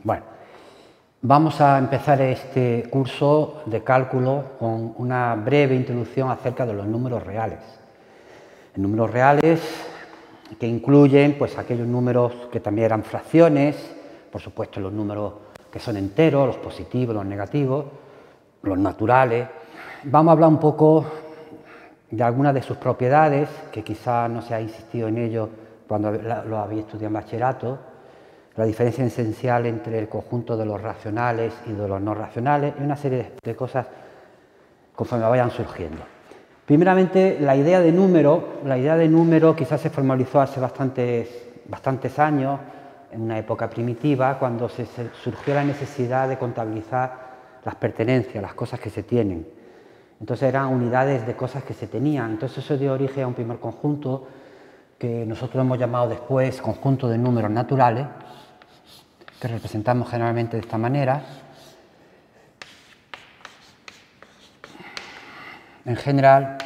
Bueno, vamos a empezar este curso de cálculo con una breve introducción acerca de los números reales. Números reales que incluyen pues, aquellos números que también eran fracciones, por supuesto los números que son enteros, los positivos, los negativos, los naturales. Vamos a hablar un poco de algunas de sus propiedades, que quizá no se ha insistido en ello cuando lo habéis estudiado en bachillerato, la diferencia esencial entre el conjunto de los racionales y de los no racionales, y una serie de cosas conforme vayan surgiendo. Primeramente, la idea de número quizás se formalizó hace bastantes años, en una época primitiva, cuando surgió la necesidad de contabilizar las pertenencias, las cosas que se tienen. Entonces eran unidades de cosas que se tenían. Entonces eso dio origen a un primer conjunto que nosotros hemos llamado después conjunto de números naturales, que representamos generalmente de esta manera. En general,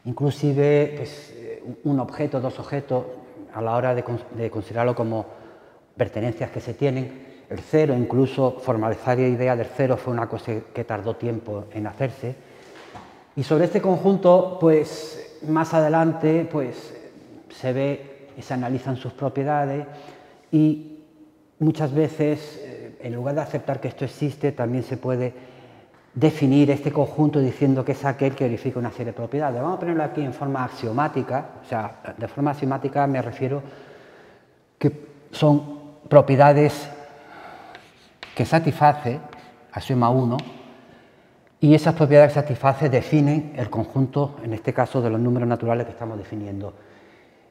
inclusive pues, un objeto, dos objetos, a la hora de considerarlo como pertenencias que se tienen, el cero, incluso formalizar la idea del cero fue una cosa que tardó tiempo en hacerse. Y sobre este conjunto, pues más adelante, pues se ve y se analizan sus propiedades y muchas veces, en lugar de aceptar que esto existe, también se puede definir este conjunto diciendo que es aquel que verifica una serie de propiedades. Vamos a ponerlo aquí en forma axiomática, o sea, de forma axiomática me refiero que son propiedades que satisface, axioma 1, y esas propiedades que satisface definen el conjunto, en este caso, de los números naturales que estamos definiendo.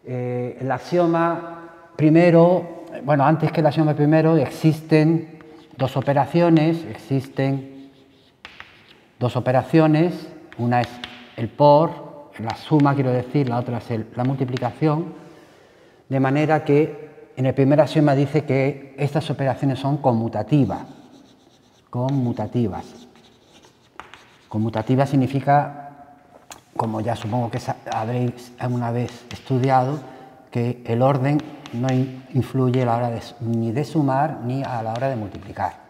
El axioma primero, bueno, antes que el axioma primero, existen dos operaciones, una es el por, la suma quiero decir, la otra es la multiplicación, de manera que en el primer axioma dice que estas operaciones son conmutativas. Conmutativa significa, como ya supongo que habréis alguna vez estudiado, que el orden no influye a la hora ni de sumar ni a la hora de multiplicar.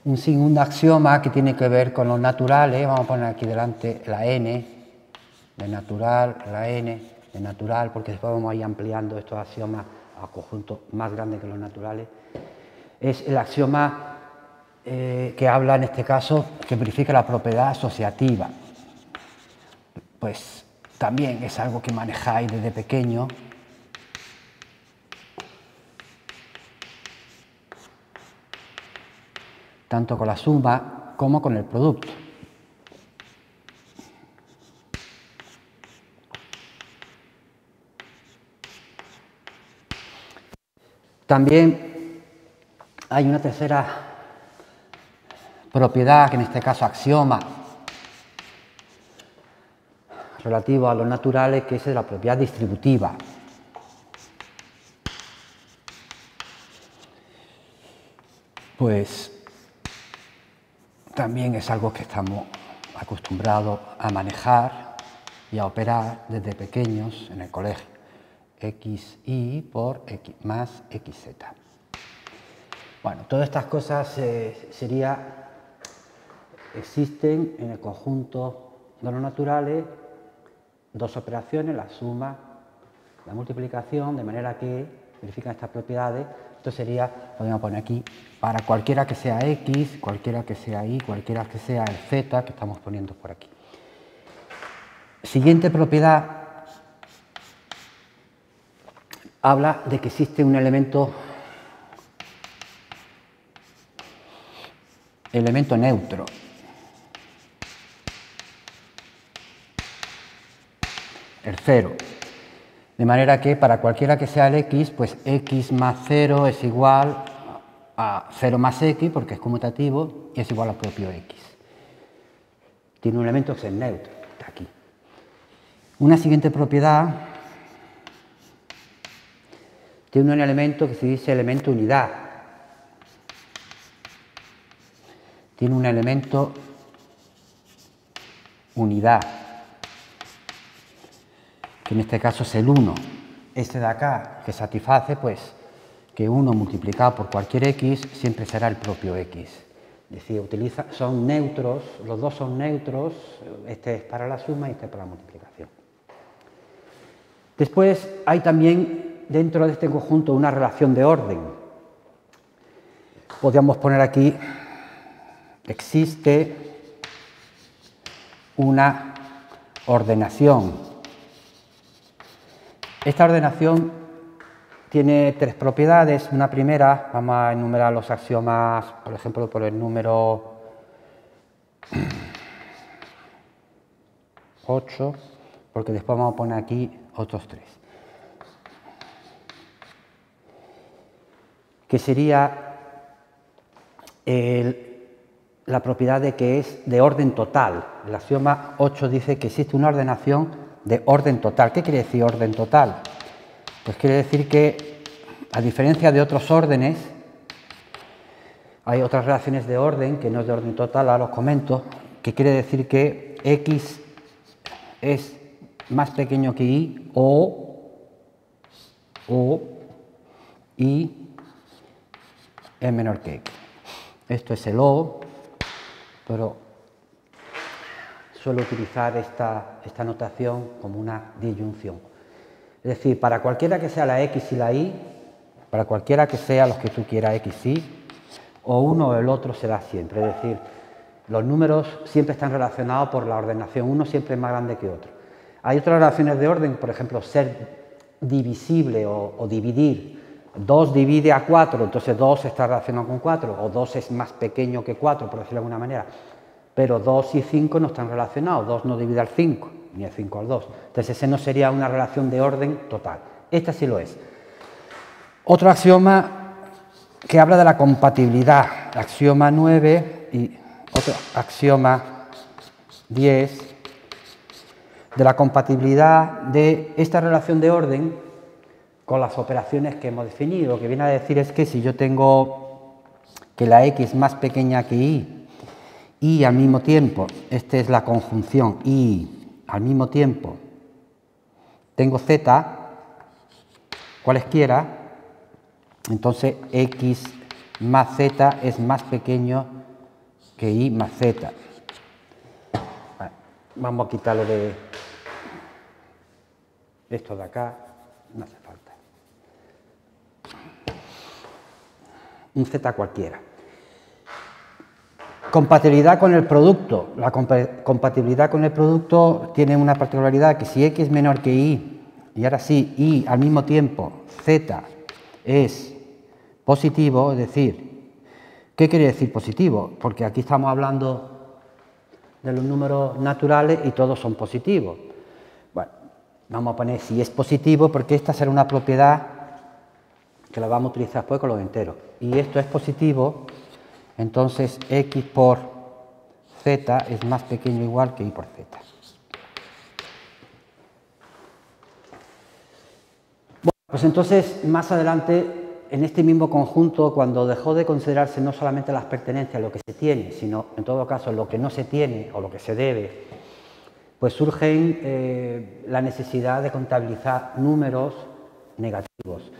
Un segundo axioma que tiene que ver con los naturales, vamos a poner aquí delante la n de natural, la n de natural, porque después vamos a ir ampliando estos axiomas a conjuntos más grandes que los naturales, es el axioma que habla en este caso, que verifica la propiedad asociativa. Pues también es algo que manejáis desde pequeño. Tanto con la suma como con el producto. También hay una tercera propiedad, que en este caso axioma, relativo a los naturales, que es la propiedad distributiva. Pues también es algo que estamos acostumbrados a manejar y a operar desde pequeños en el colegio. XY por X más XZ. Bueno, todas estas cosas existen en el conjunto de los naturales, dos operaciones, la suma, la multiplicación, de manera que verifican estas propiedades. Esto sería, podemos poner aquí, para cualquiera que sea X, cualquiera que sea Y, cualquiera que sea el Z, que estamos poniendo por aquí. Siguiente propiedad habla de que existe un elemento neutro. El 0. De manera que para cualquiera que sea el X, pues X más 0 es igual a 0 más X, porque es conmutativo, y es igual al propio X. Tiene un elemento que es neutro, está aquí. Una siguiente propiedad tiene un elemento que se dice elemento unidad. Tiene un elemento unidad, que en este caso es el 1. este de acá, que satisface, pues, que 1 multiplicado por cualquier x siempre será el propio x. Es decir, son neutros, los dos son neutros, este es para la suma y este es para la multiplicación. Después hay también dentro de este conjunto una relación de orden. Podríamos poner aquí, existe una ordenación. Esta ordenación tiene 3 propiedades. Una primera, vamos a enumerar los axiomas, por ejemplo, por el número 8, porque después vamos a poner aquí otros 3. Que sería la propiedad de que es de orden total. El axioma 8 dice que existe una ordenación de orden total. ¿Qué quiere decir orden total? Pues quiere decir que, a diferencia de otros órdenes, hay otras relaciones de orden que no es de orden total, ahora os comento, que quiere decir que x es más pequeño que y o y es menor que x. Esto es el o, pero suelo utilizar esta notación como una disyunción. Es decir, para cualquiera que sea la x y la y, para cualquiera que sea los que tú quieras x y, o uno o el otro será siempre. Es decir, los números siempre están relacionados por la ordenación, uno siempre es más grande que otro. Hay otras relaciones de orden, por ejemplo, ser divisible o dividir. 2 divide a 4, entonces 2 está relacionado con 4, o 2 es más pequeño que 4, por decirlo de alguna manera. Pero 2 y 5 no están relacionados, 2 no divide al 5, ni el 5 al 2. Entonces ese no sería una relación de orden total. Esta sí lo es. Otro axioma que habla de la compatibilidad, axioma 9 y otro axioma 10, de la compatibilidad de esta relación de orden con las operaciones que hemos definido. Lo que viene a decir es que si yo tengo que la x es más pequeña que y al mismo tiempo, esta es la conjunción, y al mismo tiempo tengo z, cualesquiera, entonces x más z es más pequeño que y más z. Vamos a quitarlo de esto de acá, no hace falta. Un z cualquiera. Compatibilidad con el producto. La compatibilidad con el producto tiene una particularidad, que si x es menor que y ahora sí, y al mismo tiempo z es positivo, es decir, ¿qué quiere decir positivo? Porque aquí estamos hablando de los números naturales y todos son positivos. Bueno, vamos a poner si es positivo, porque esta será una propiedad que la vamos a utilizar después con los enteros. Y esto es positivo, entonces x por z es más pequeño o igual que y por z. Bueno, pues entonces más adelante, en este mismo conjunto, cuando dejó de considerarse no solamente las pertenencias, lo que se tiene, sino en todo caso lo que no se tiene o lo que se debe, pues surge la necesidad de contabilizar números negativos.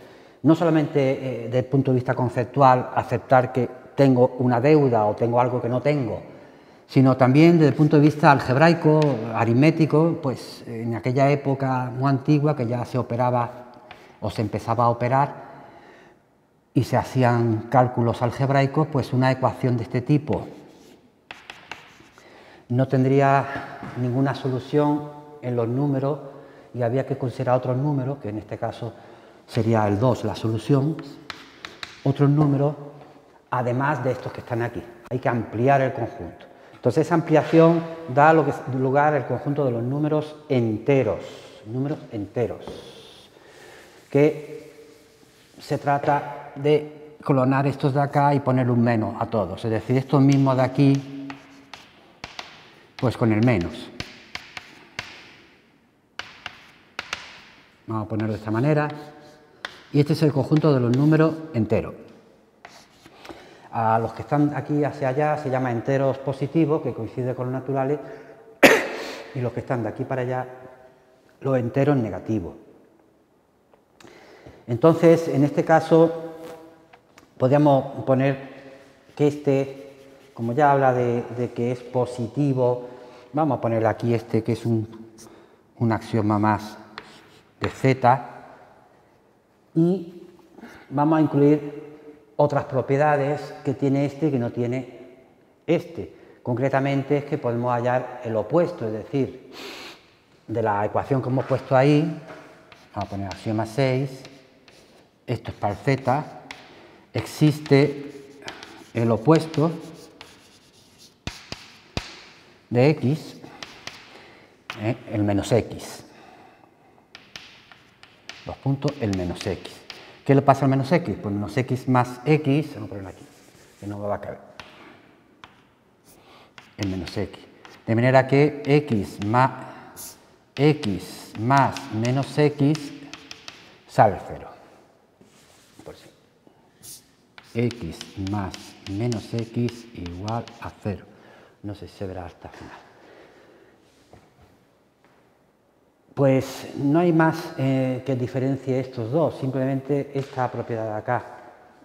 No solamente desde el punto de vista conceptual, aceptar que tengo una deuda o tengo algo que no tengo, sino también desde el punto de vista algebraico, aritmético, pues en aquella época muy antigua que ya se operaba o se empezaba a operar y se hacían cálculos algebraicos, pues una ecuación de este tipo no tendría ninguna solución en los números y había que considerar otros números, que en este caso sería el 2 la solución, otros números además de estos que están aquí. Hay que ampliar el conjunto. Entonces esa ampliación da lugar al conjunto de los números enteros, que se trata de clonar estos de acá y poner un menos a todos, es decir, estos mismos de aquí, pues con el menos. Vamos a ponerlo de esta manera. Y este es el conjunto de los números enteros. A los que están aquí hacia allá se llama enteros positivos, que coincide con los naturales, y los que están de aquí para allá, los enteros negativos. Entonces, en este caso, podríamos poner que este, como ya habla de que es positivo, vamos a poner aquí este que es un axioma más de Z, y vamos a incluir otras propiedades que tiene este y que no tiene este. Concretamente es que podemos hallar el opuesto, es decir, de la ecuación que hemos puesto ahí, vamos a poner axioma 6, esto es para el Z, existe el opuesto de X, el menos X. Dos puntos, el menos X. ¿Qué le pasa al menos X? Pues menos X más X, vamos a ponerlo aquí, que no me va a caber. El menos X. De manera que X más menos X sale 0. Por sí. X más menos X igual a 0. No sé si se verá hasta el final. Pues no hay más que diferencie estos dos, simplemente esta propiedad de acá.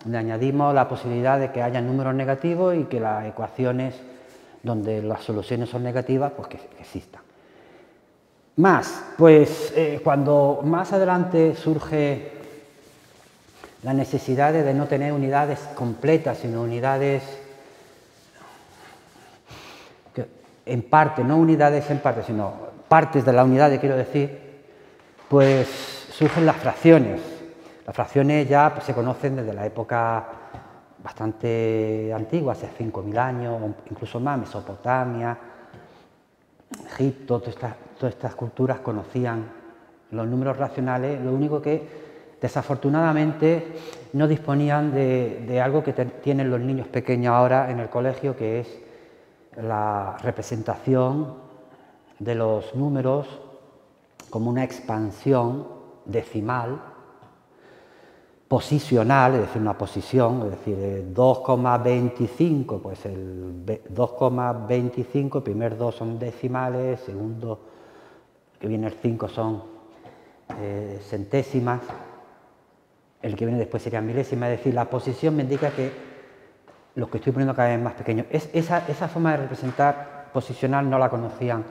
Le añadimos la posibilidad de que haya números negativos y que las ecuaciones donde las soluciones son negativas, pues que existan. Más, pues cuando más adelante surge la necesidad de no tener unidades completas, sino unidades que, en parte, no unidades en parte, sino partes de la unidad, quiero decir, pues surgen las fracciones. Las fracciones ya pues, se conocen desde la época bastante antigua, hace 5.000 años, incluso más, Mesopotamia, Egipto, todas estas culturas conocían los números racionales, lo único que desafortunadamente no disponían de algo que tienen los niños pequeños ahora en el colegio, que es la representación de los números como una expansión decimal, posicional, es decir, una posición, es decir, 2,25, pues el 2,25, el primer dos son decimales, segundo, que viene el 5 son centésimas, el que viene después sería milésimas, es decir, la posición me indica que lo que estoy poniendo cada vez más pequeño. Esa forma de representar posicional no la conocían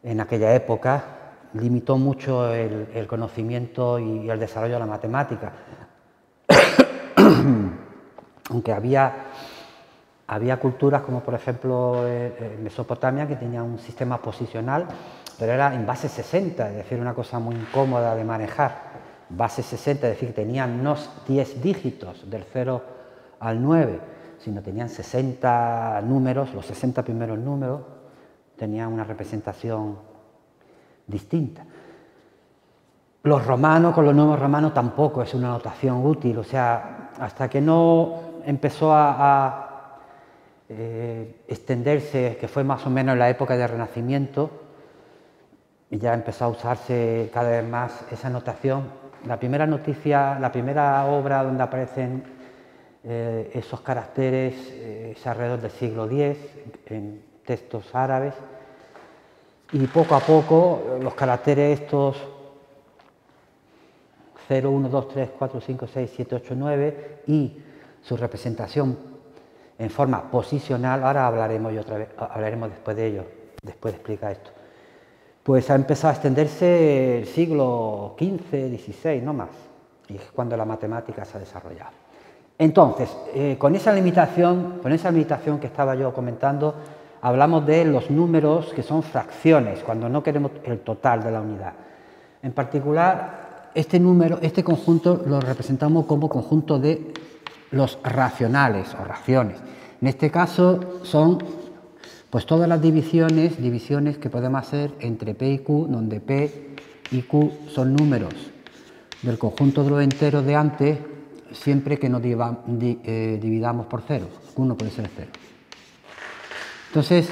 en aquella época, limitó mucho el conocimiento y el desarrollo de la matemática. Aunque había culturas como por ejemplo Mesopotamia, que tenía un sistema posicional, pero era en base 60, es decir, una cosa muy incómoda de manejar. Base 60, es decir, que tenían no 10 dígitos del 0 al 9, sino tenían 60 números, los 60 primeros números tenían una representación distinta. Los romanos, con los números romanos, tampoco es una notación útil, o sea, hasta que no empezó a extenderse, que fue más o menos en la época del Renacimiento, y ya empezó a usarse cada vez más esa notación. La primera noticia, la primera obra donde aparecen esos caracteres es alrededor del siglo X, en textos árabes, y poco a poco los caracteres estos 0, 1, 2, 3, 4, 5, 6, 7, 8, 9 y su representación en forma posicional, ahora hablaremos después de ello, después de explicar esto, pues ha empezado a extenderse el siglo XV, XVI, no más, y es cuando la matemática se ha desarrollado. Entonces, con esa limitación que estaba yo comentando, hablamos de los números que son fracciones, cuando no queremos el total de la unidad. En particular, este conjunto lo representamos como conjunto de los racionales o raciones. En este caso son pues todas las divisiones que podemos hacer entre P y Q, donde P y Q son números del conjunto de los enteros de antes, siempre que nos dividamos por 0. Q no puede ser 0. Entonces,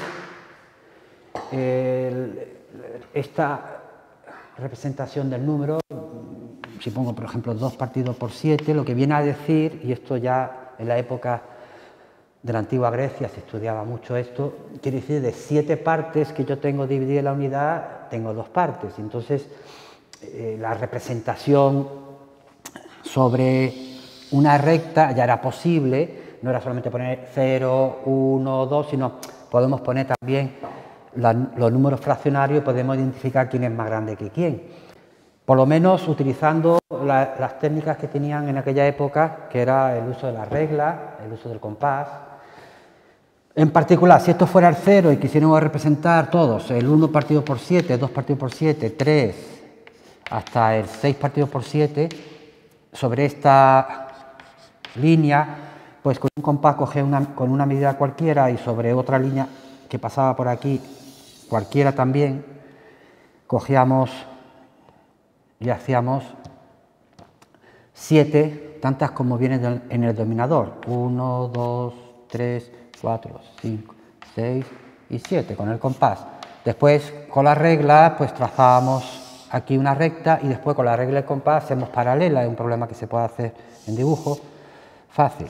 esta representación del número, si pongo por ejemplo 2 partido por 7, lo que viene a decir, y esto ya en la época de la antigua Grecia se estudiaba mucho esto, quiere decir de 7 partes que yo tengo dividida en la unidad, tengo 2 partes. Entonces, la representación sobre una recta ya era posible, no era solamente poner 0, 1, 2, sino podemos poner también los números fraccionarios y podemos identificar quién es más grande que quién. Por lo menos utilizando las técnicas que tenían en aquella época, que era el uso de la regla, el uso del compás. En particular, si esto fuera el 0 y quisiéramos representar todos, el 1 partido por 7, 2 partido por 7, 3, hasta el 6 partido por 7, sobre esta línea, pues con un compás cogía con una medida cualquiera y sobre otra línea que pasaba por aquí, cualquiera también, cogíamos y hacíamos 7, tantas como vienen en el denominador. 1, 2, 3, 4, 5, 6 y 7 con el compás. Después con la regla pues trazábamos aquí una recta y después con la regla del compás hacemos paralela, es un problema que se puede hacer en dibujo fácil.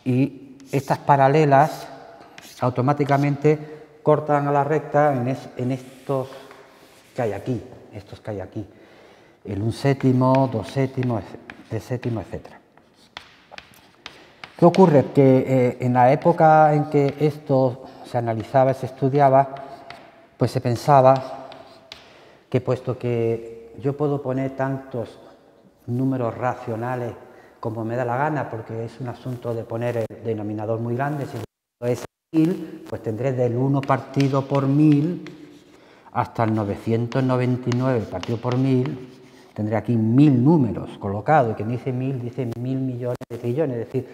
Y estas paralelas automáticamente cortan a la recta en estos que hay aquí, el 1 séptimo, 2 séptimos, 3 séptimos, etc. ¿Qué ocurre? Que en la época en que esto se analizaba y se estudiaba, pues se pensaba que puesto que yo puedo poner tantos números racionales como me da la gana, porque es un asunto de poner el denominador muy grande, si es 1000, pues tendré del 1 partido por 1000 hasta el 999 partido por 1000, tendré aquí 1000 números colocados, y quien dice 1000 dice 1000 millones de trillones, es decir,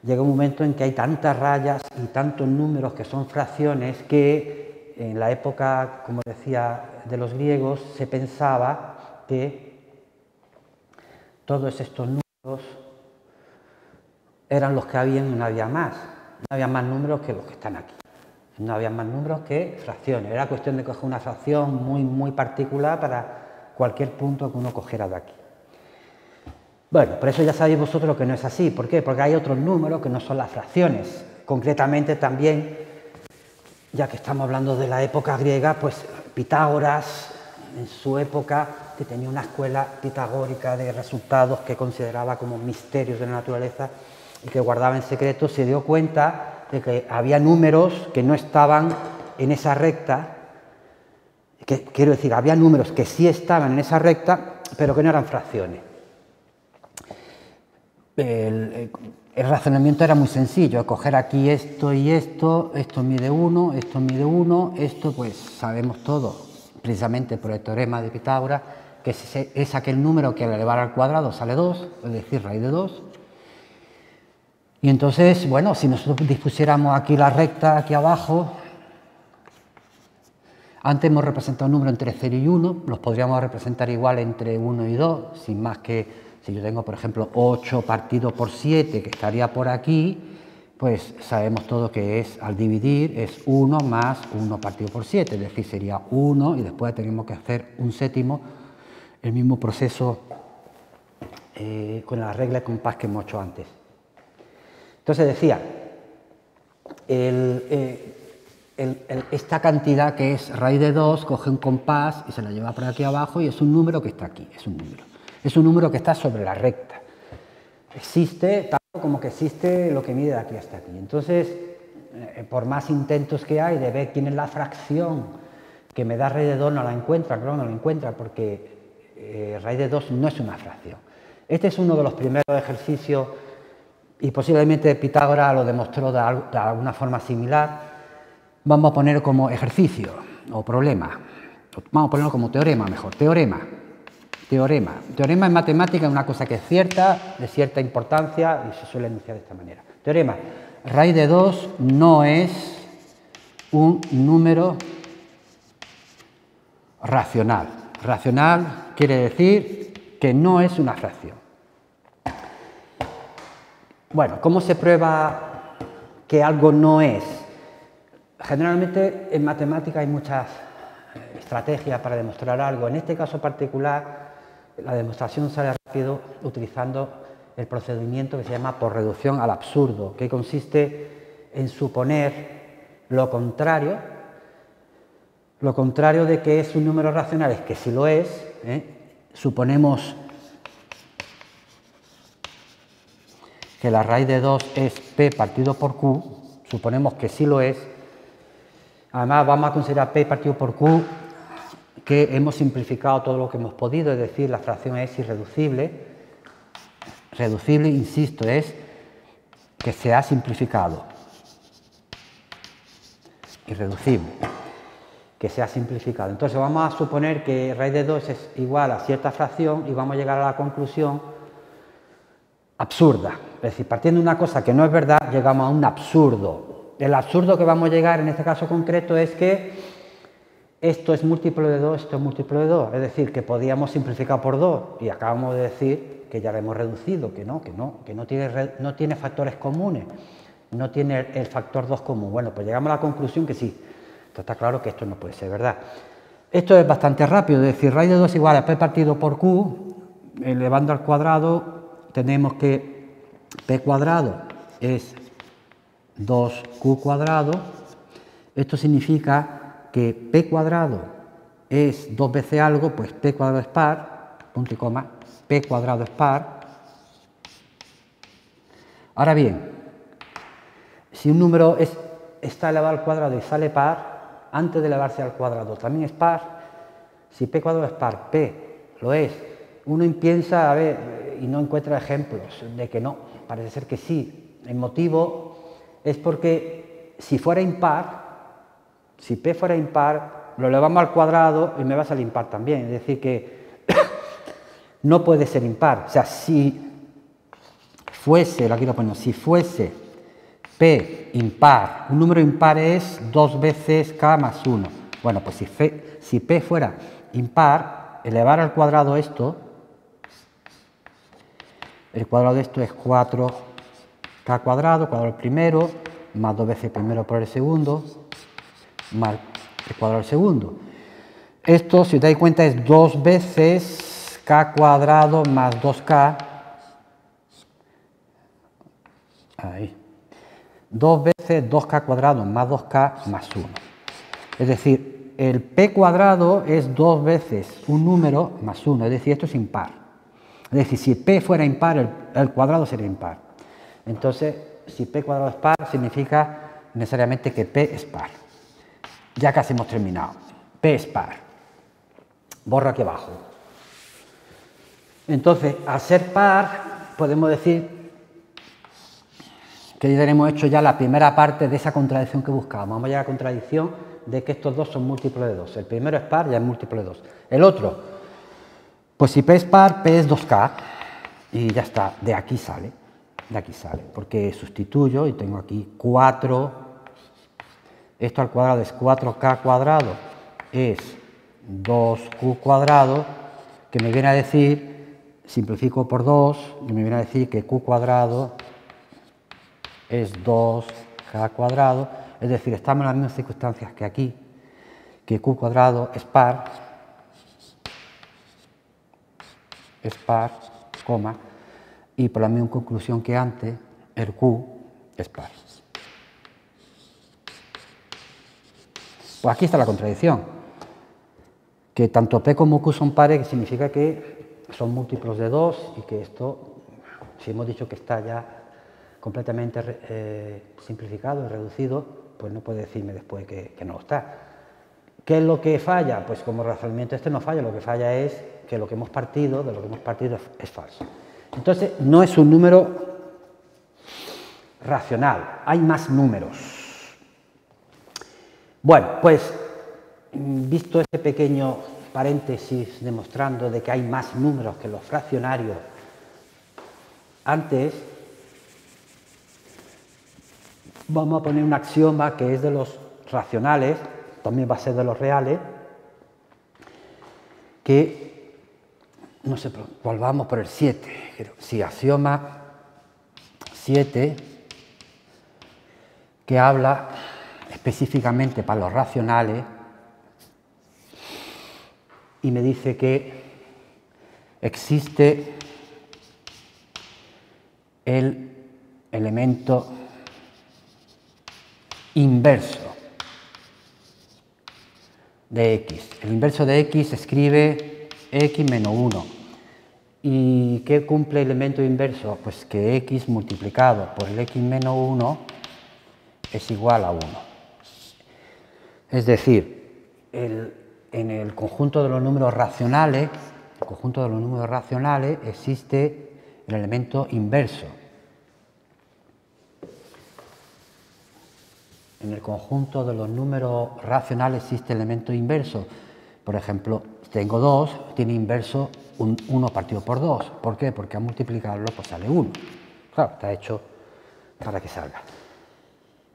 llega un momento en que hay tantas rayas y tantos números que son fracciones que en la época, como decía, de los griegos, se pensaba que todos estos números eran los que habían y no había más. No había más números que los que están aquí. No había más números que fracciones. Era cuestión de coger una fracción muy particular para cualquier punto que uno cogiera de aquí. Bueno, por eso ya sabéis vosotros que no es así. ¿Por qué? Porque hay otros números que no son las fracciones. Concretamente también, ya que estamos hablando de la época griega, pues Pitágoras, en su época, que tenía una escuela pitagórica de resultados que consideraba como misterios de la naturaleza y que guardaba en secreto, se dio cuenta de que había números que no estaban en esa recta, quiero decir, había números que sí estaban en esa recta, pero que no eran fracciones. El razonamiento era muy sencillo, coger aquí esto y esto mide 1, esto mide 1, esto pues sabemos todo, precisamente por el teorema de Pitágoras, que es aquel número que al elevar al cuadrado sale 2, es decir, raíz de 2. Y entonces, bueno, si nosotros dispusiéramos aquí la recta, aquí abajo, antes hemos representado un número entre 0 y 1, los podríamos representar igual entre 1 y 2, sin más que, si yo tengo, por ejemplo, 8 partido por 7, que estaría por aquí, pues sabemos todo que es, al dividir, es 1 más 1 partido por 7, es decir, sería 1 y después tenemos que hacer un séptimo, el mismo proceso con la regla de compás que hemos hecho antes. Entonces decía, esta cantidad que es raíz de 2, coge un compás y se la lleva por aquí abajo y es un número que está aquí, es un número que está sobre la recta. Existe tanto como que existe lo que mide de aquí hasta aquí. Entonces, por más intentos que hay de ver quién es la fracción que me da raíz de 2, no la encuentra, claro, no la encuentra porque raíz de 2 no es una fracción. Este es uno de los primeros ejercicios y posiblemente Pitágoras lo demostró de alguna forma similar. Vamos a poner como ejercicio o problema, vamos a ponerlo como teorema mejor, teorema en matemática es una cosa que es cierta, de cierta importancia y se suele enunciar de esta manera. Teorema, raíz de 2 no es un número racional. Racional quiere decir que no es una fracción. Bueno, ¿cómo se prueba que algo no es? Generalmente en matemática hay muchas estrategias para demostrar algo. En este caso particular, la demostración sale rápido utilizando el procedimiento que se llama por reducción al absurdo, que consiste en suponer lo contrario de que es un número racional, es que si lo es, suponemos que la raíz de 2 es P partido por Q, suponemos que sí lo es. Además vamos a considerar P partido por Q que hemos simplificado todo lo que hemos podido, es decir, la fracción es irreducible. Reducible, insisto, es que se ha simplificado. Irreducible, que se ha simplificado. Entonces vamos a suponer que raíz de 2 es igual a cierta fracción y vamos a llegar a la conclusión absurda. Es decir, partiendo de una cosa que no es verdad, llegamos a un absurdo. El absurdo que vamos a llegar en este caso concreto es que esto es múltiplo de 2, esto es múltiplo de 2. Es decir, que podíamos simplificar por 2 y acabamos de decir que ya lo hemos reducido, que no tiene factores comunes, no tiene el factor 2 común. Bueno, pues llegamos a la conclusión que sí. Entonces está claro que esto no puede ser verdad. Esto es bastante rápido, es decir, raíz de 2 igual a P partido por Q, elevando al cuadrado, tenemos que P cuadrado es 2Q cuadrado. Esto significa que P cuadrado es 2 veces algo, pues P cuadrado es par, punto y coma, P cuadrado es par. Ahora bien, si un número está elevado al cuadrado y sale par, antes de elevarse al cuadrado también es par. Si P cuadrado es par, P lo es. Uno piensa, a ver, y no encuentra ejemplos de que no, parece ser que sí. El motivo es porque si fuera impar, si P fuera impar, lo elevamos al cuadrado y me va a salir impar también. Es decir, que no puede ser impar. O sea, si fuese, aquí lo ponemos, si fuese P impar, un número impar es 2 veces K más 1. Bueno, pues si P fuera impar, elevar al cuadrado esto, el cuadrado de esto es 4K cuadrado, cuadrado del primero, más 2 veces el primero por el segundo, más el cuadrado del segundo. Esto, si os dais cuenta, es 2 veces K cuadrado más 2K. Ahí. 2 veces 2K cuadrado más 2K más 1. Es decir, el P cuadrado es 2 veces un número más 1. Es decir, esto es impar. Es decir, si P fuera impar, el cuadrado sería impar. Entonces, si P cuadrado es par, significa necesariamente que P es par. Ya casi hemos terminado. P es par. Borro aquí abajo. Entonces, al ser par, podemos decir que ya tenemos hecho ya la primera parte de esa contradicción que buscábamos. Vamos a llegar a la contradicción de que estos dos son múltiplos de 2. El primero es par, ya es múltiplo de 2. El otro, pues si P es par, P es 2K. Y ya está, de aquí sale. De aquí sale, porque sustituyo y tengo aquí 4. Esto al cuadrado es 4K cuadrado, es 2Q cuadrado, que me viene a decir, simplifico por 2, y me viene a decir que Q cuadrado es 2K cuadrado, es decir, estamos en las mismas circunstancias que aquí, que Q cuadrado es par, coma, y por la misma conclusión que antes, el Q es par. Pues aquí está la contradicción, que tanto P como Q son pares, que significa que son múltiplos de 2 y que esto, si hemos dicho que está ya completamente simplificado y reducido, pues no puede decirme después que no lo está. ¿Qué es lo que falla? Pues como razonamiento este no falla, lo que falla es que lo que hemos partido, de lo que hemos partido es falso. Entonces no es un número racional, hay más números. Bueno, pues visto este pequeño paréntesis demostrando de que hay más números que los fraccionarios, antes vamos a poner un axioma que es de los racionales, también va a ser de los reales, que, no sé, ¿cuál vamos? Por el 7. Sí, axioma 7, que habla específicamente para los racionales y me dice que existe el elemento inverso de x. El inverso de x se escribe x menos 1. ¿Y qué cumple el elemento inverso? Pues que x multiplicado por el x menos 1 es igual a 1. Es decir, en el conjunto de los números racionales, existe el elemento inverso. En el conjunto de los números racionales existe el elemento inverso. Por ejemplo, tengo 2, tiene inverso 1 partido por 2. ¿Por qué? Porque al multiplicarlo pues sale 1. Claro, está hecho para que salga.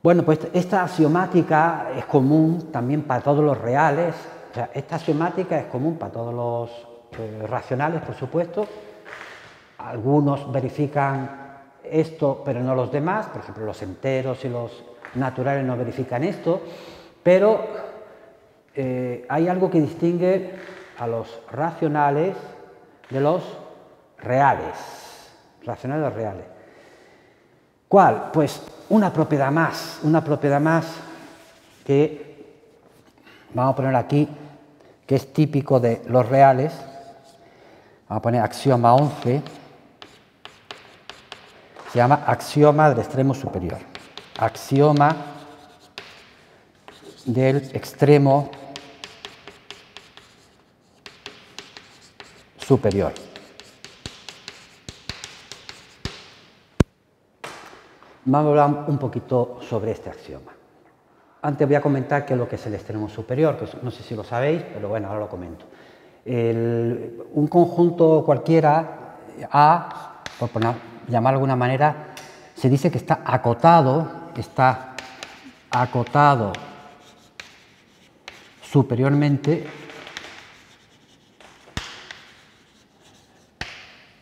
Bueno, pues esta axiomática es común también para todos los reales. O sea, esta axiomática es común para todos los racionales, por supuesto. Algunos verifican esto, pero no los demás. Por ejemplo, los enteros y los naturales no verifican esto. Pero hay algo que distingue a los racionales de los reales. Racionales de los reales. ¿Cuál? Pues una propiedad más que vamos a poner aquí, que es típico de los reales. Vamos a poner axioma 11. Se llama axioma del extremo superior. Axioma del extremo superior. Vamos a hablar un poquito sobre este axioma. Antes voy a comentar qué es lo que es el extremo superior, que no sé si lo sabéis, pero bueno, ahora lo comento. Un conjunto cualquiera, A, por llamarlo de alguna manera, se dice que está acotado superiormente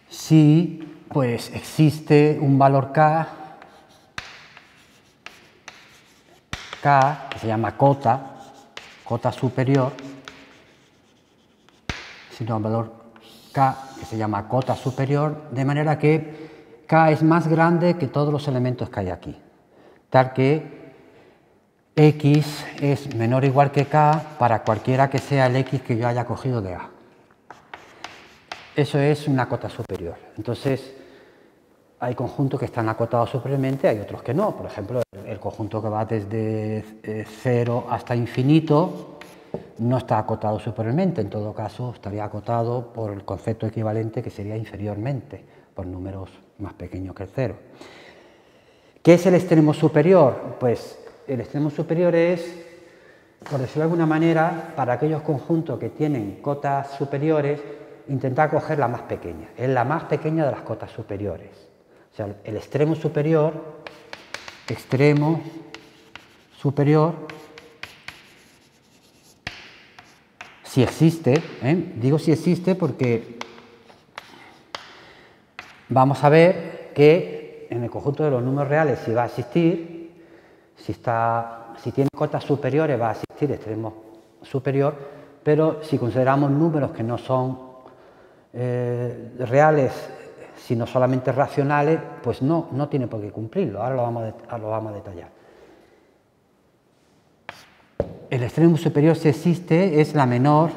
si pues existe un valor K, que se llama cota superior, sino un valor K que se llama cota superior, de manera que K es más grande que todos los elementos que hay aquí, tal que X es menor o igual que K para cualquiera que sea el X que yo haya cogido de A. Eso es una cota superior. Entonces, hay conjuntos que están acotados superiormente, hay otros que no. Por ejemplo, el conjunto que va desde 0 hasta infinito no está acotado superiormente. En todo caso, estaría acotado por el concepto equivalente que sería inferiormente, por números más pequeños que el 0. ¿Qué es el extremo superior? Pues el extremo superior es, por decirlo de alguna manera, para aquellos conjuntos que tienen cotas superiores, intentar coger la más pequeña. Es la más pequeña de las cotas superiores. O sea, el extremo superior, si existe, digo si existe porque vamos a ver que en el conjunto de los números reales si va a existir, si tiene cotas superiores va a existir extremo superior, pero si consideramos números que no son reales, sino solamente racionales, pues no tiene por qué cumplirlo. Ahora lo vamos a detallar. El extremo superior, si existe, es la menor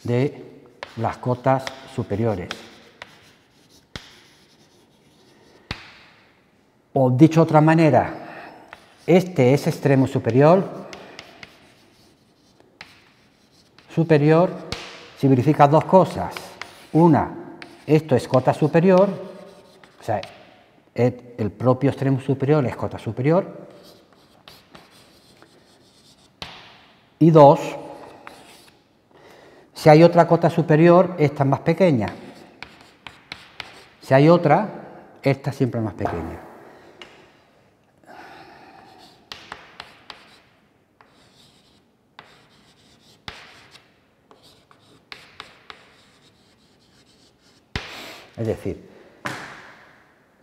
de las cotas superiores. O dicho de otra manera, este es extremo superior si verifica dos cosas. Una, esto es cota superior, o sea, el propio extremo superior es cota superior. Y dos, si hay otra cota superior, esta es más pequeña. Si hay otra, esta siempre es más pequeña. Es decir,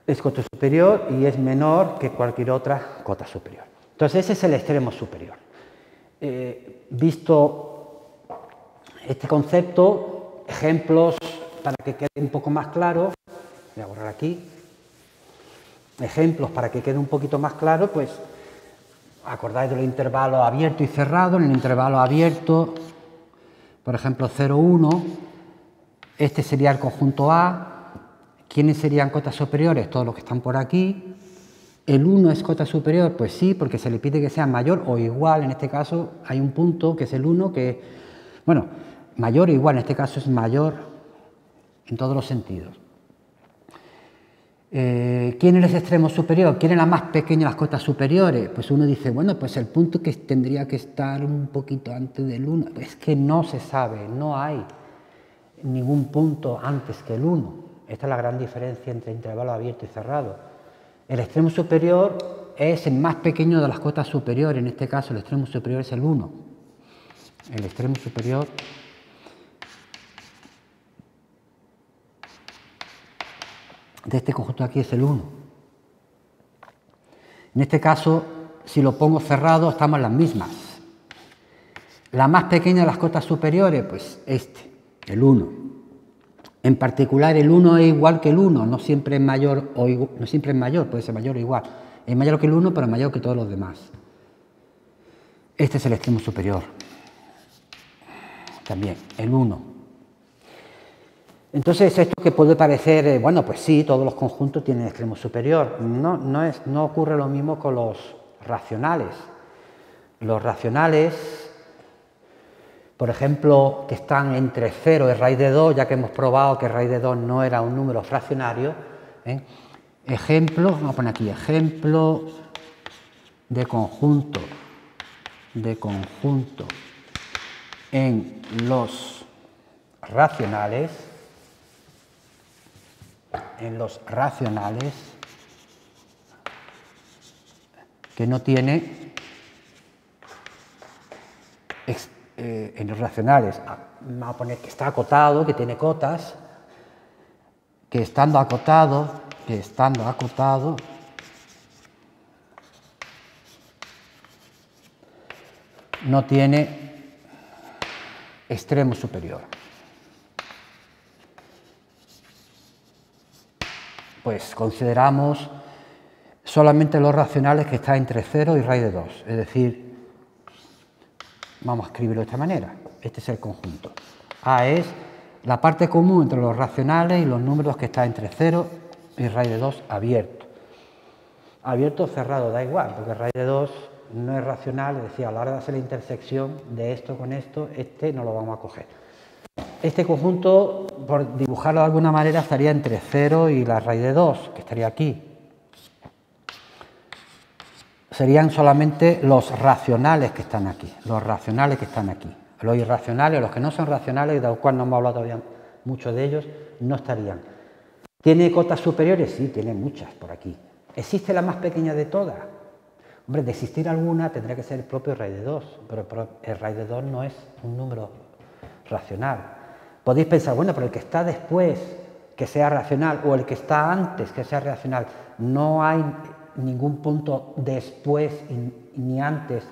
es cota superior y es menor que cualquier otra cota superior. Entonces ese es el extremo superior. Visto este concepto, ejemplos para que quede un poco más claro, voy a borrar aquí, ejemplos para que quede un poquito más claro, pues acordáis de los intervalos abierto y cerrado. En el intervalo abierto, por ejemplo 0, 1, Este sería el conjunto A. ¿Quiénes serían cotas superiores? Todos los que están por aquí. ¿El 1 es cota superior? Pues sí, porque se le pide que sea mayor o igual. En este caso hay un punto que es el 1 que, bueno, mayor o igual, en este caso es mayor en todos los sentidos. ¿Quién es el extremo superior? ¿Quién es la más pequeña de las cotas superiores? Pues uno dice, bueno, pues el punto que tendría que estar un poquito antes del 1. Es que no se sabe, no hay ningún punto antes que el 1. Esta es la gran diferencia entre intervalo abierto y cerrado. El extremo superior es el más pequeño de las cotas superiores, en este caso el extremo superior es el 1. El extremo superior de este conjunto aquí es el 1. En este caso, si lo pongo cerrado, estamos en las mismas. La más pequeña de las cotas superiores, pues este, el 1. En particular, el 1 es igual que el 1, no siempre es mayor, no siempre es mayor, puede ser mayor o igual. Es mayor que el 1, pero mayor que todos los demás. Este es el extremo superior. También, el 1. Entonces, esto que puede parecer, bueno, pues sí, todos los conjuntos tienen extremo superior. No ocurre lo mismo con los racionales. Los racionales, por ejemplo, que están entre 0 y raíz de 2, ya que hemos probado que raíz de 2 no era un número fraccionario. Ejemplo, vamos a poner aquí, ejemplo de conjunto en los racionales. Que no tiene en los racionales, vamos a poner que está acotado, que tiene cotas, que estando acotado no tiene extremo superior. Pues consideramos solamente los racionales que están entre 0 y raíz de 2, es decir, vamos a escribirlo de esta manera. Este es el conjunto. A es la parte común entre los racionales y los números que están entre 0 y raíz de 2 abierto. Abierto o cerrado, da igual, porque raíz de 2 no es racional, es decir, a la hora de hacer la intersección de esto con esto, este no lo vamos a coger. Este conjunto, por dibujarlo de alguna manera, estaría entre 0 y la raíz de 2, que estaría aquí. Serían solamente los racionales que están aquí, los irracionales, los que no son racionales, de los cuales no hemos hablado todavía mucho de ellos, no estarían. ¿Tiene cotas superiores? Sí, tiene muchas por aquí. ¿Existe la más pequeña de todas? Hombre, de existir alguna tendría que ser el propio raíz de 2, pero el raíz de 2 no es un número racional. Podéis pensar, bueno, pero el que está después que sea racional o el que está antes que sea racional, no hay ningún punto después ni antes,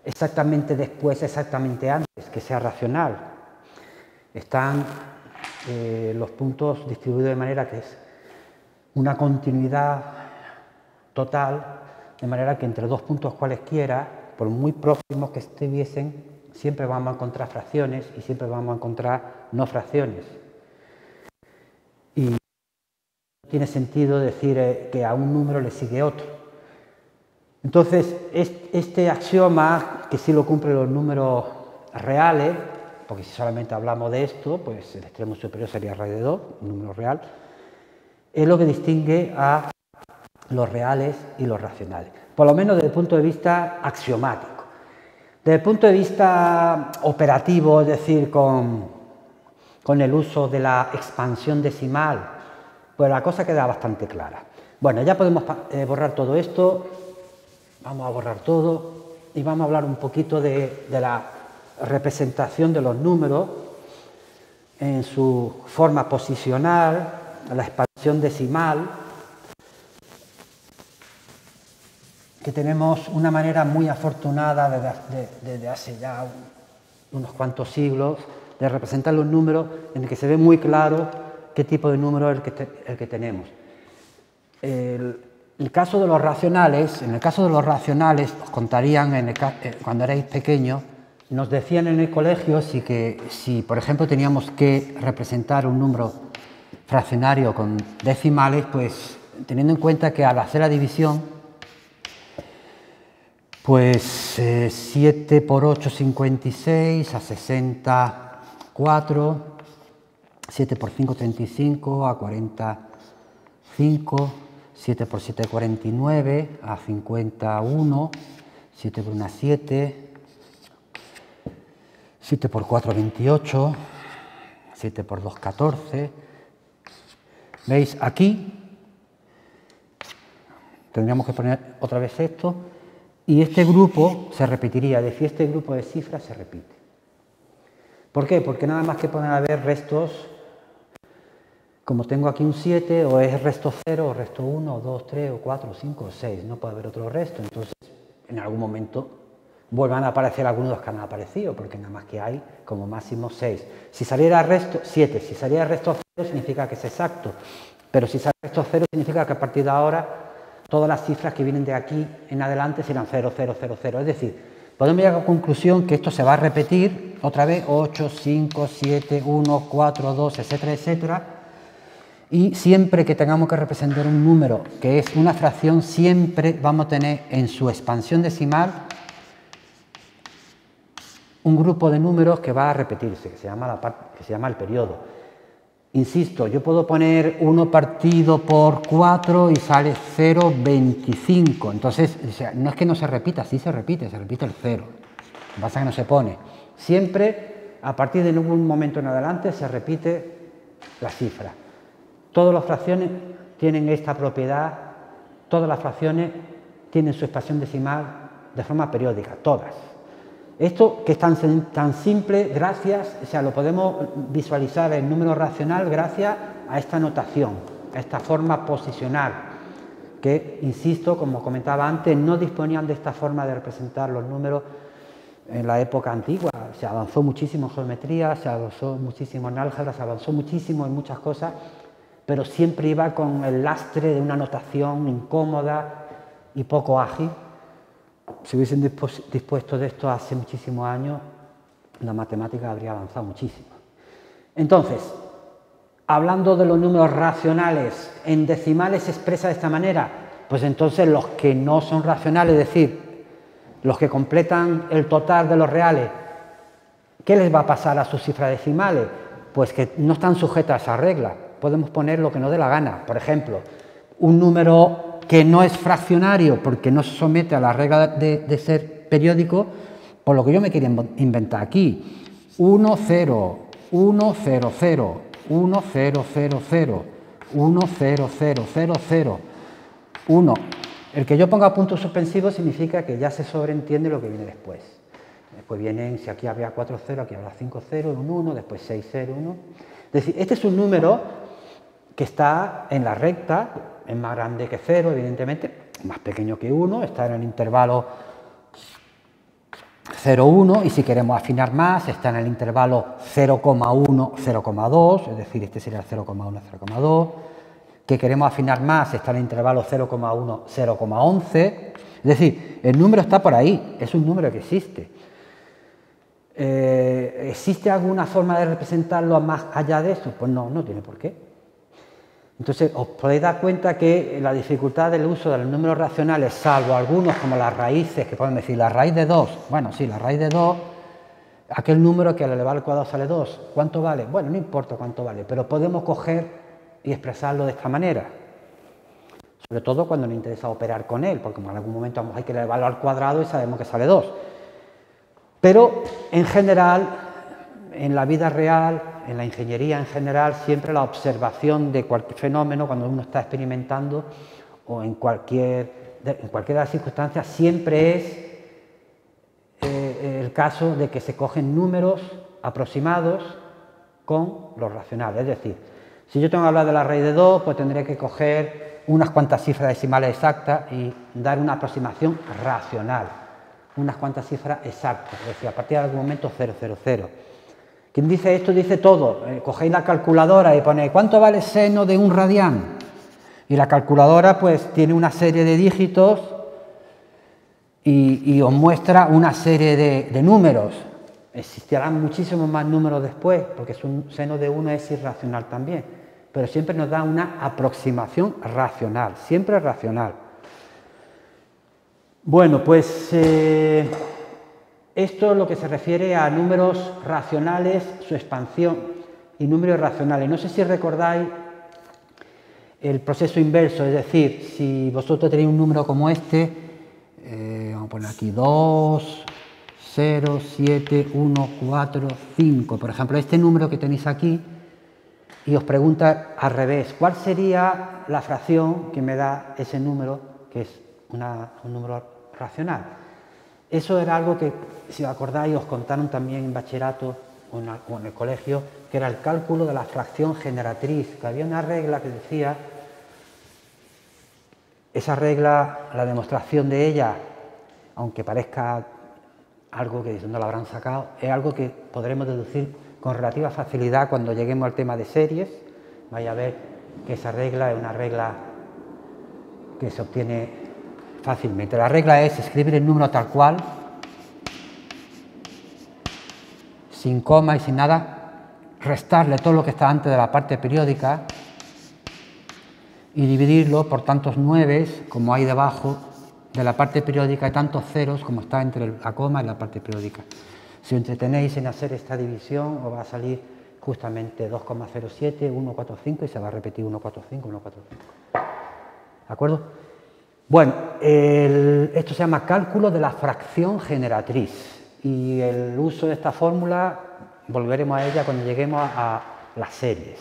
exactamente después, exactamente antes que sea racional. Están los puntos distribuidos de manera que es una continuidad total, de manera que entre dos puntos cualesquiera, por muy próximos que estuviesen, siempre vamos a encontrar fracciones y siempre vamos a encontrar no fracciones. Y no tiene sentido decir que a un número le sigue otro. Entonces, este axioma, que sí lo cumplen los números reales, porque si solamente hablamos de esto, pues el extremo superior sería raíz de 2, un número real, es lo que distingue a los reales y los racionales, por lo menos desde el punto de vista axiomático. Desde el punto de vista operativo, es decir, con el uso de la expansión decimal, pues la cosa queda bastante clara. Bueno, ya podemos borrar todo esto, vamos a borrar todo y vamos a hablar un poquito de la representación de los números en su forma posicional, la expansión decimal, que tenemos una manera muy afortunada desde hace ya unos cuantos siglos de representar los números en el que se ve muy claro qué tipo de número es el que tenemos. El caso de los racionales, en el caso de los racionales, os contarían cuando erais pequeños nos decían en el colegio si, por ejemplo, teníamos que representar un número fraccionario con decimales, pues teniendo en cuenta que al hacer la división, pues 7 por 8, 56, a 64, 7 por 5, 35, a 45, 7 por 7, 49, a 51, 7 por 1, 7, 7 por 4, 28, 7 por 2, 14. ¿Veis? Aquí tendríamos que poner otra vez esto y este grupo se repetiría, es decir, este grupo de cifras se repite. ¿Por qué? Porque nada más que pueden haber restos, como tengo aquí un 7, o es resto 0, o resto 1, o 2, 3, o 4, o 5, o 6, no puede haber otro resto, entonces en algún momento vuelvan a aparecer algunos de los que han aparecido, porque nada más que hay como máximo 6. Si saliera resto 7, si saliera resto 0 significa que es exacto, pero si sale resto 0 significa que a partir de ahora todas las cifras que vienen de aquí en adelante serán 0, 0, 0, 0. Es decir, podemos llegar a la conclusión que esto se va a repetir otra vez 8, 5, 7, 1, 4, 2, etcétera, etcétera. Y siempre que tengamos que representar un número que es una fracción, siempre vamos a tener en su expansión decimal un grupo de números que va a repetirse, que se llama el periodo. Insisto, yo puedo poner 1 partido por 4 y sale 0,25. Entonces, o sea, no es que no se repita, sí se repite el 0. Lo que pasa es que no se pone. Siempre, a partir de algún momento en adelante, se repite la cifra. Todas las fracciones tienen esta propiedad, todas las fracciones tienen su expansión decimal de forma periódica, todas. Esto que es tan simple, lo podemos visualizar en número racional gracias a esta notación, a esta forma posicional, que, insisto, como comentaba antes, no disponían de esta forma de representar los números en la época antigua. Se avanzó muchísimo en geometría, se avanzó muchísimo en álgebra, se avanzó muchísimo en muchas cosas, pero siempre iba con el lastre de una notación incómoda y poco ágil. Si hubiesen dispuesto de esto hace muchísimos años, la matemática habría avanzado muchísimo. Entonces, hablando de los números racionales, en decimales se expresa de esta manera, pues entonces los que no son racionales, es decir, los que completan el total de los reales, ¿qué les va a pasar a sus cifras decimales? Pues que no están sujetas a esa regla. Podemos poner lo que nos dé la gana. Por ejemplo, un número que no es fraccionario porque no se somete a la regla de ser periódico, por lo que yo me quería inventar aquí. 1, 0, 1, 0, 0, 1, 0, 0, 0, 1, 0, 0, 0, 0, 1. El que yo ponga puntos suspensivos significa que ya se sobreentiende lo que viene después. Después vienen, si aquí había 4, 0, aquí habrá 5, 0, un 1, después 6, 0, 1. Es decir, este es un número que está en la recta, es más grande que 0, evidentemente, más pequeño que 1, está en el intervalo 0,1 y si queremos afinar más, está en el intervalo 0,1, 0,2, es decir, este sería el 0,1, 0,2. Que queremos afinar más, está en el intervalo 0,1, 0,11. Es decir, el número está por ahí, es un número que existe. ¿Existe alguna forma de representarlo más allá de eso? Pues no, no tiene por qué. Entonces, os podéis dar cuenta que la dificultad del uso de los números racionales, salvo algunos como las raíces, que pueden decir la raíz de 2, bueno, sí, la raíz de 2, aquel número que al elevar al cuadrado sale 2, ¿cuánto vale? Bueno, no importa cuánto vale, pero podemos coger y expresarlo de esta manera. Sobre todo cuando nos interesa operar con él, porque en algún momento hay que elevarlo al cuadrado y sabemos que sale 2. Pero, en general, en la vida real, en la ingeniería en general, siempre la observación de cualquier fenómeno, cuando uno está experimentando o en cualquiera de las circunstancias, siempre es el caso de que se cogen números aproximados con los racionales. Es decir, si yo tengo que hablar de la raíz de 2, pues tendré que coger unas cuantas cifras decimales exactas y dar una aproximación racional, unas cuantas cifras exactas, es decir, a partir de algún momento 0, 0, 0. Quien dice esto dice todo. Cogéis la calculadora y ponéis ¿cuánto vale seno de un radián? Y la calculadora pues tiene una serie de dígitos y os muestra una serie de números. Existirán muchísimos más números después, porque un seno de 1 es irracional también, pero siempre nos da una aproximación racional, siempre racional. Bueno, pues esto es lo que se refiere a números racionales, su expansión, y números irracionales. No sé si recordáis el proceso inverso, es decir, si vosotros tenéis un número como este, vamos a poner aquí 2, 0, 7, 1, 4, 5, por ejemplo, este número que tenéis aquí, y os pregunta al revés, ¿cuál sería la fracción que me da ese número, que es un número racional? Eso era algo que, si os acordáis, os contaron también en bachillerato o en el colegio, que era el cálculo de la fracción generatriz, que había una regla que decía, esa regla, la demostración de ella, aunque parezca algo que no la habrán sacado, es algo que podremos deducir con relativa facilidad cuando lleguemos al tema de series. Vais a ver que esa regla es una regla que se obtiene fácilmente. La regla es escribir el número tal cual, sin coma y sin nada, restarle todo lo que está antes de la parte periódica y dividirlo por tantos 9 como hay debajo de la parte periódica y tantos ceros como está entre la coma y la parte periódica. Si os entretenéis en hacer esta división, os va a salir justamente 2,07, 145 y se va a repetir 145, 145. ¿De acuerdo? Bueno, esto se llama cálculo de la fracción generatriz y el uso de esta fórmula volveremos a ella cuando lleguemos a las series.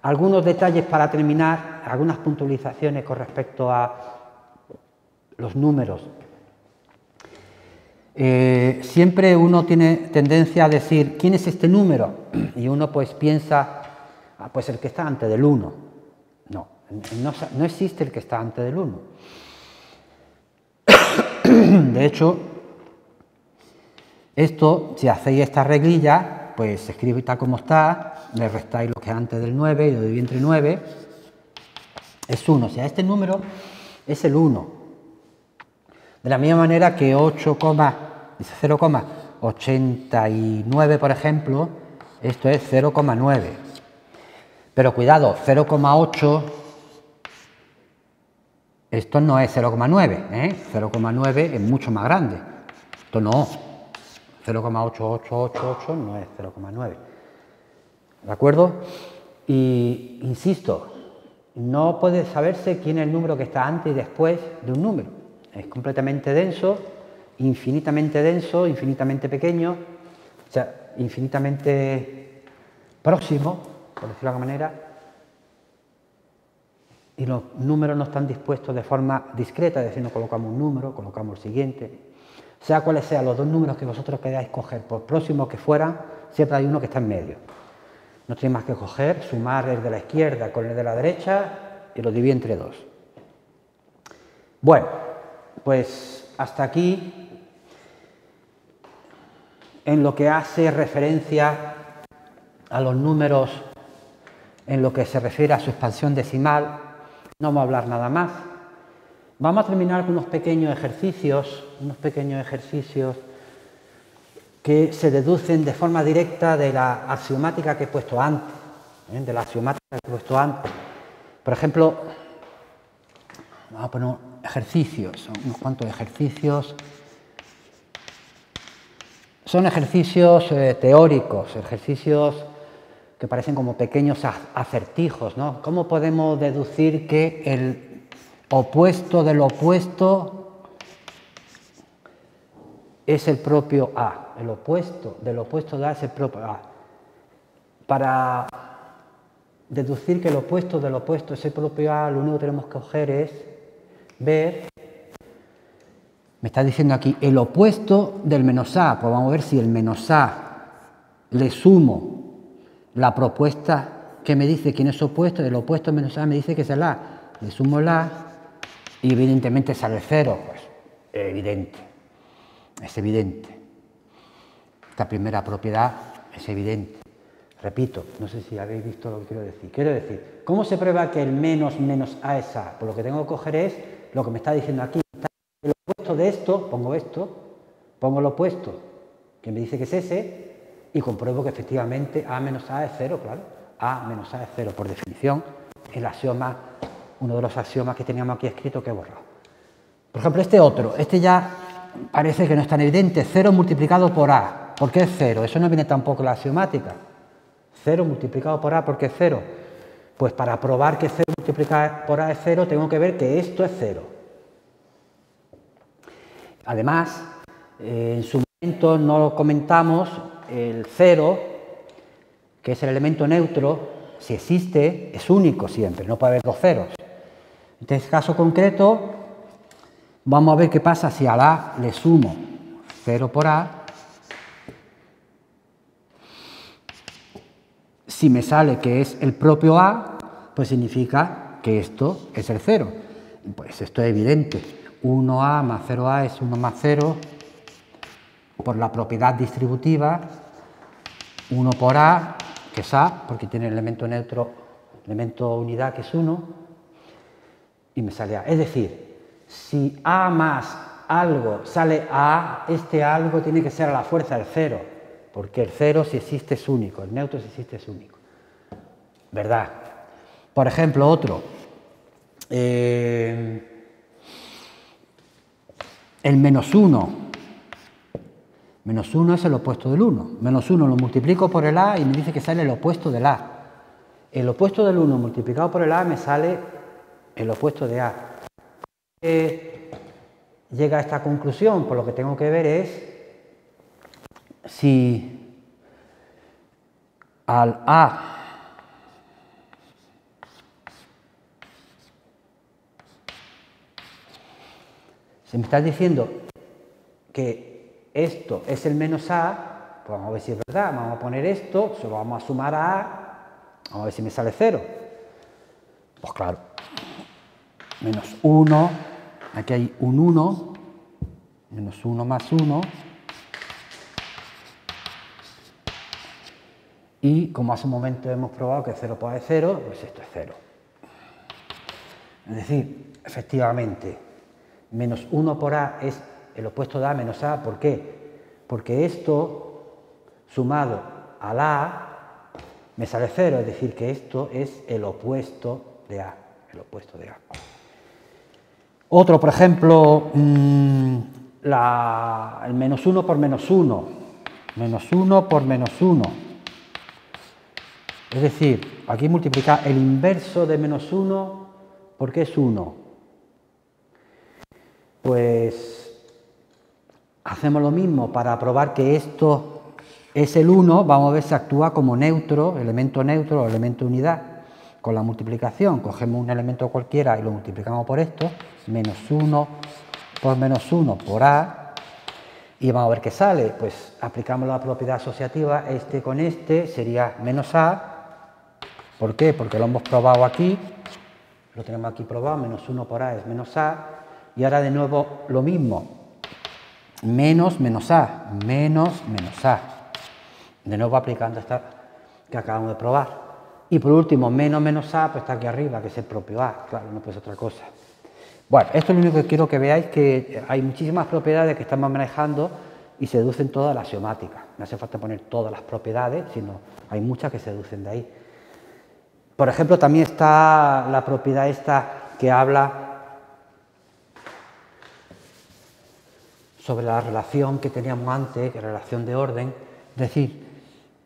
Algunos detalles para terminar, algunas puntualizaciones con respecto a los números. Siempre uno tiene tendencia a decir, ¿quién es este número? Y uno pues piensa, pues el que está antes del 1. No existe el que está antes del 1. De hecho, esto, si hacéis esta reglilla, pues se escribe tal como está, le restáis lo que es antes del 9 y lo dividís entre 9, es 1. O sea, este número es el 1. De la misma manera que 0,89, por ejemplo, esto es 0,9. Pero cuidado, 0,8, esto no es 0,9, 0,9 es mucho más grande. Esto no, 0,8888 no es 0,9. ¿De acuerdo? Y insisto, no puede saberse quién es el número que está antes y después de un número. Es completamente denso, infinitamente pequeño, o sea, infinitamente próximo, por decirlo de alguna manera, y los números no están dispuestos de forma discreta, es decir, no colocamos un número, colocamos el siguiente. Sea cuales sean los dos números que vosotros queráis coger, por próximos que fueran, siempre hay uno que está en medio. No tenéis más que coger, sumar el de la izquierda con el de la derecha y lo dividís entre 2. Bueno, pues hasta aquí en lo que hace referencia a los números, en lo que se refiere a su expansión decimal, no vamos a hablar nada más. Vamos a terminar con unos pequeños ejercicios que se deducen de forma directa de la axiomática que he puesto antes, Por ejemplo, vamos a poner ejercicios, unos cuantos ejercicios. Son ejercicios teóricos, ejercicios que parecen como pequeños acertijos, ¿no? ¿Cómo podemos deducir que el opuesto del opuesto es el propio A? El opuesto del opuesto de A es el propio A. Para deducir que el opuesto del opuesto es el propio A, lo único que tenemos que coger es ver, me está diciendo aquí, el opuesto del menos A. Pues vamos a ver si el menos A le sumo la propuesta que me dice quién es opuesto, el opuesto menos A me dice que es el A. Le sumo el A y evidentemente sale 0. Pues es evidente. Esta primera propiedad es evidente. Repito, no sé si habéis visto lo que quiero decir. Quiero decir, ¿cómo se prueba que el menos A es A? Pues lo que tengo que coger es lo que me está diciendo aquí. El opuesto de esto, pongo el opuesto que me dice que es ese, y compruebo que efectivamente A menos A es 0, claro. A menos A es 0, por definición, el axioma, uno de los axiomas que teníamos aquí escrito que he borrado. Por ejemplo, este otro, este ya parece que no es tan evidente, 0 multiplicado por A. ¿Por qué es 0? Eso no viene tampoco en la axiomática. 0 multiplicado por A, ¿por qué es 0? Pues para probar que 0 multiplicado por A es 0, tengo que ver que esto es 0. Además, en su momento no lo comentamos, el 0, que es el elemento neutro, si existe, es único siempre, no puede haber dos ceros. En este caso concreto, vamos a ver qué pasa si al A le sumo 0 por A. Si me sale que es el propio A, pues significa que esto es el 0. Pues esto es evidente. 1A más 0A es 1 más 0 por la propiedad distributiva. 1 por A, que es A, porque tiene el elemento neutro, elemento unidad, que es 1, y me sale A. Es decir, si A más algo sale A, este algo tiene que ser a la fuerza el 0, porque el 0 si existe es único, el neutro si existe es único. ¿Verdad? Por ejemplo, otro. El menos 1. Menos 1 es el opuesto del 1. Menos 1 lo multiplico por el A y me dice que sale el opuesto del A. El opuesto del 1 multiplicado por el A me sale el opuesto de A. Llega a esta conclusión, pues lo que tengo que ver es si al A se me está diciendo que esto es el menos A, pues vamos a ver si es verdad, vamos a poner esto, se lo vamos a sumar a A, vamos a ver si me sale 0. Pues claro, menos 1, aquí hay un 1, menos 1 más 1, y como hace un momento hemos probado que 0 por A es 0, pues esto es 0. Es decir, efectivamente, menos 1 por A es el opuesto de A menos A. ¿Por qué? Porque esto, sumado al A, me sale 0, es decir, que esto es el opuesto de A. El opuesto de A. Otro, por ejemplo, el menos 1 por menos 1. Menos 1 por menos 1. Es decir, aquí multiplicar el inverso de menos 1, ¿por qué es 1? Pues hacemos lo mismo para probar que esto es el 1, vamos a ver si actúa como neutro, elemento neutro o elemento unidad. Con la multiplicación, cogemos un elemento cualquiera y lo multiplicamos por esto, menos 1 por menos 1 por A, y vamos a ver qué sale. Pues aplicamos la propiedad asociativa, este con este sería menos A. ¿Por qué? Porque lo hemos probado aquí, lo tenemos aquí probado, menos 1 por A es menos A. Y ahora de nuevo lo mismo, menos menos A, menos menos A. De nuevo aplicando esta que acabamos de probar. Y por último, menos menos A, pues está aquí arriba, que es el propio A, claro, no puede ser otra cosa. Bueno, esto es lo único que quiero que veáis, que hay muchísimas propiedades que estamos manejando y se deducen todas las axiomáticas. No hace falta poner todas las propiedades, sino hay muchas que se deducen de ahí. Por ejemplo, también está la propiedad esta que habla sobre la relación que teníamos antes, que es relación de orden, es decir,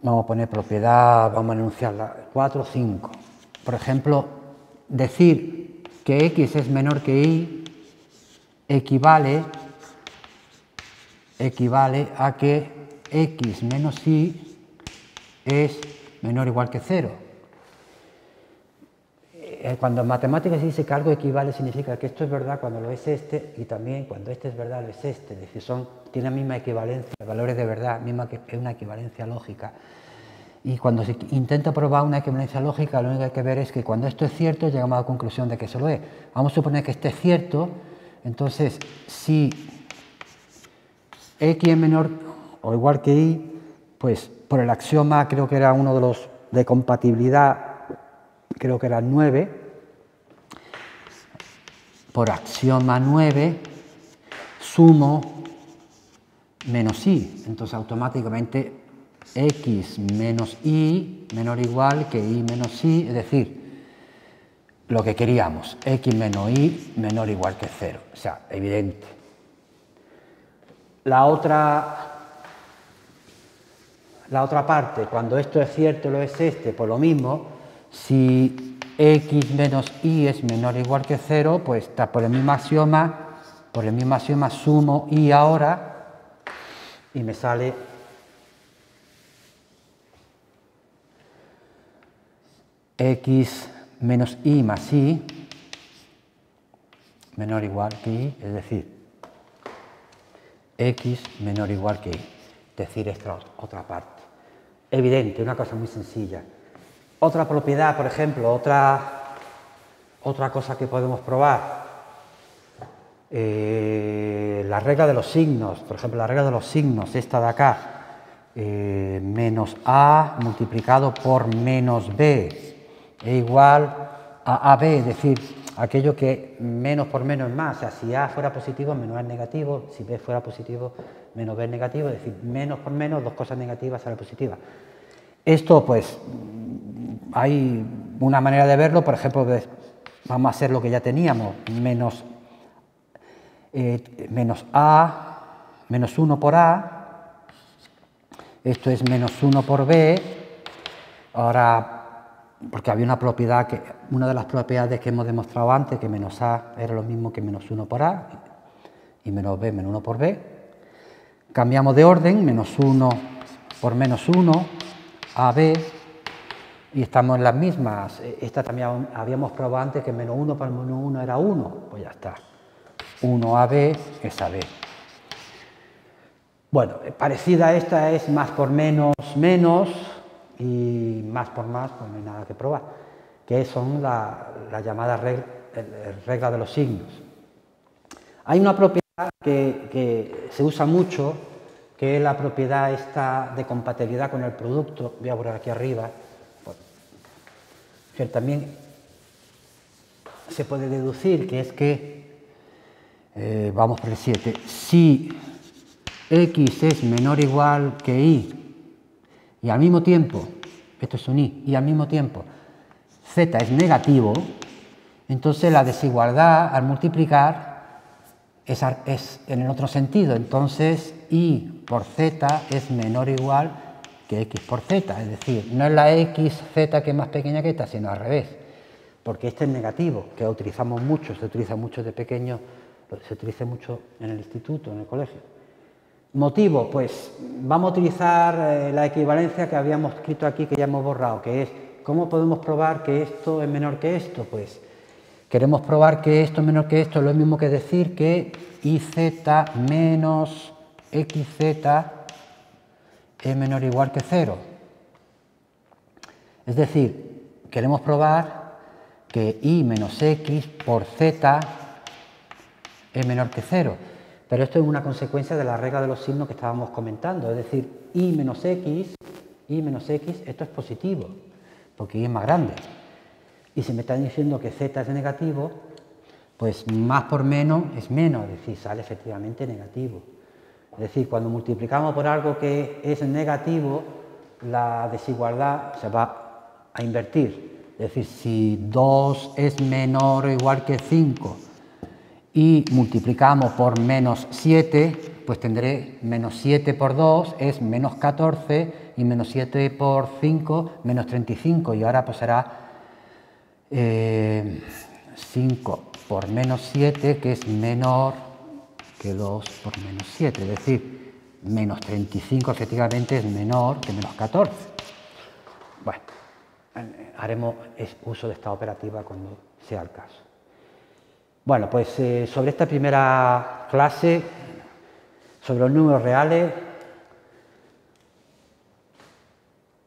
vamos a poner propiedad, vamos a enunciarla, 4 o 5. Por ejemplo, decir que X es menor que Y equivale a que X menos Y es menor o igual que 0. Cuando en matemáticas se dice que algo equivale, significa que esto es verdad cuando lo es este, y también cuando este es verdad lo es este. Es decir, tienen la misma equivalencia, valores de verdad, es una equivalencia lógica. Y cuando se intenta probar una equivalencia lógica, lo único que hay que ver es que cuando esto es cierto, llegamos a la conclusión de que eso lo es. Vamos a suponer que este es cierto, entonces si X es menor o igual que Y, pues por el axioma, creo que era uno de los de compatibilidad, creo que era 9, por axioma 9, sumo menos y. Entonces automáticamente x menos y menor o igual que y menos y, es decir, lo que queríamos, x menos y menor o igual que 0. O sea, evidente. La otra parte, cuando esto es cierto, lo es este, pues lo mismo, si x menos y es menor o igual que 0, pues está por el mismo axioma, sumo y ahora y me sale x menos y más y menor o igual que y, es decir, x menor o igual que y, es decir, esta otra parte. Evidente, una cosa muy sencilla. Otra propiedad, por ejemplo, otra cosa que podemos probar, la regla de los signos, por ejemplo, la regla de los signos, esta de acá, menos a multiplicado por menos b es igual a ab, es decir, aquello que menos por menos es más, o sea, si a fuera positivo, menos a es negativo, si b fuera positivo, menos b es negativo, es decir, menos por menos, dos cosas negativas sale positiva. Esto, pues, hay una manera de verlo, por ejemplo, vamos a hacer lo que ya teníamos, menos a, menos 1 por a, esto es menos 1 por b, ahora, porque había una propiedad, una de las propiedades que hemos demostrado antes, que menos a era lo mismo que menos 1 por a, y menos b menos 1 por b, cambiamos de orden, menos 1 por menos 1, ab, y estamos en las mismas. Esta también habíamos probado antes que menos 1 por menos 1 era 1, pues ya está. 1ab es ab. Bueno, parecida a esta es más por menos, menos, y más por más, pues no hay nada que probar, que son la llamada regla de los signos. Hay una propiedad que se usa mucho, que es la propiedad esta de compatibilidad con el producto. Voy a borrar aquí arriba. Que también se puede deducir, que es que, vamos por el 7, si x es menor o igual que y al mismo tiempo, esto es un y al mismo tiempo z es negativo, entonces la desigualdad al multiplicar es en el otro sentido, entonces y por z es menor o igual que x por z, es decir, no es la x z que es más pequeña que esta, sino al revés, porque este es negativo, que utilizamos mucho, se utiliza mucho de pequeño, se utiliza mucho en el instituto, en el colegio. Motivo, pues vamos a utilizar la equivalencia que habíamos escrito aquí, que ya hemos borrado, que es, ¿cómo podemos probar que esto es menor que esto? Pues queremos probar que esto es menor que esto, es lo mismo que decir que iz menos xz es menor o igual que 0. Es decir, queremos probar que y menos x por z es menor que 0. Pero esto es una consecuencia de la regla de los signos que estábamos comentando. Es decir, y menos x, esto es positivo, porque y es más grande. Y si me están diciendo que z es negativo, pues más por menos es menos, es decir, sale efectivamente negativo. Es decir, cuando multiplicamos por algo que es negativo, la desigualdad se va a invertir. Es decir, si 2 es menor o igual que 5 y multiplicamos por menos 7, pues tendré menos 7 por 2 es menos 14 y menos 7 por 5 menos 35 y ahora pues será 5 por menos 7 que es menor que 2 por menos 7, es decir, menos 35 efectivamente es menor que menos 14. Bueno, haremos uso de esta operativa cuando sea el caso. Bueno, pues sobre esta primera clase, sobre los números reales,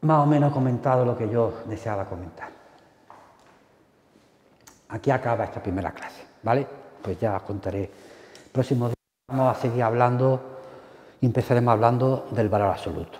más o menos he comentado lo que yo deseaba comentar. Aquí acaba esta primera clase, ¿vale? Pues ya os contaré. Próximo día vamos a seguir hablando y empezaremos hablando del valor absoluto.